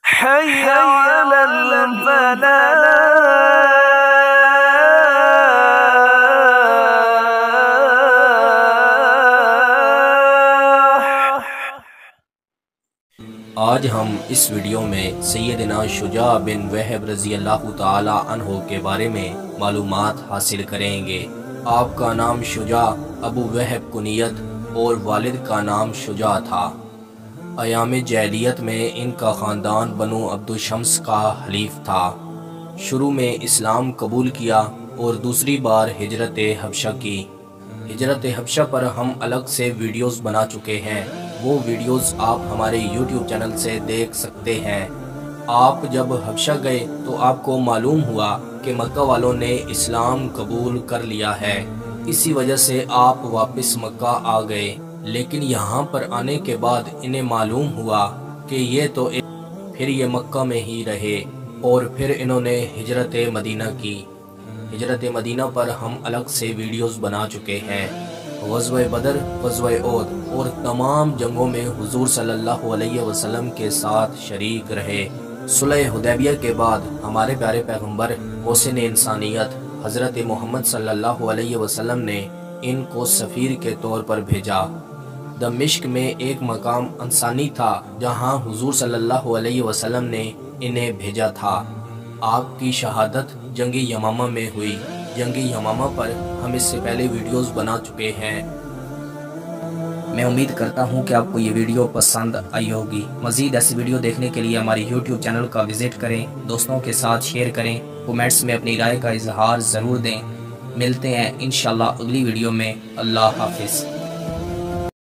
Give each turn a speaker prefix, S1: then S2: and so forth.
S1: حي على الفلاح.
S2: آج ہم اس ویڈیو میں سیدنا شجاع بن وہب رضی اللہ تعالی عنہ کے بارے میں معلومات حاصل کریں گے۔ آپ کا نام شجاع ابو وہب کنیت اور والد کا نام شجاع تھا۔ ایام جاہلیت میں ان کا خاندان بنو عبدالشمس کا حلیف تھا۔ شروع میں اسلام قبول کیا اور دوسری بار ہجرت حبشہ کی۔ ہجرت حبشہ پر ہم الگ سے ویڈیوز بنا چکے ہیں، وہ ویڈیوز آپ ہمارے یوٹیوب چینل سے دیکھ سکتے ہیں۔ آپ جب حبشہ گئے تو آپ کو معلوم ہوا کہ مکہ والوں نے اسلام قبول کر لیا ہے، اسی وجہ سے آپ واپس مکہ آ گئے۔ لیکن یہاں پر آنے کے بعد انہیں معلوم ہوا کہ پھر یہ مکہ میں ہی رہے اور پھر انہوں نے ہجرت مدینہ کی۔ ہجرت مدینہ پر ہم الگ سے ویڈیوز بنا چکے ہیں۔ غزوہ بدر، غزوہ احد اور تمام جنگوں میں حضور صلی اللہ علیہ وسلم کے ساتھ شریک رہے۔ صلح حدیبیہ کے بعد ہمارے پیارے پیغمبر محسن انسانیت حضرت محمد صلی اللہ علیہ وسلم نے ان کو سفیر کے طور پر بھیجا۔ دمشق میں ایک مقام انسانی تھا جہاں حضور صلی اللہ علیہ وسلم نے انہیں بھیجا تھا۔ آپ کی شہادت جنگ یمامہ میں ہوئی۔ جنگ یمامہ پر ہم اس سے پہلے ویڈیوز بنا چکے ہیں۔ میں امید کرتا ہوں کہ آپ کو یہ ویڈیو پسند آئی ہوگی۔ مزید ایسی ویڈیو دیکھنے کے لیے ہماری یوٹیوب چینل کا وزٹ کریں، دوستوں کے ساتھ شیئر کریں، کومنٹس میں اپنی رائے کا اظہار ضرور دیں۔ ملتے ہیں انشاءاللہ اگلی ویڈیو میں۔ اللہ حافظ۔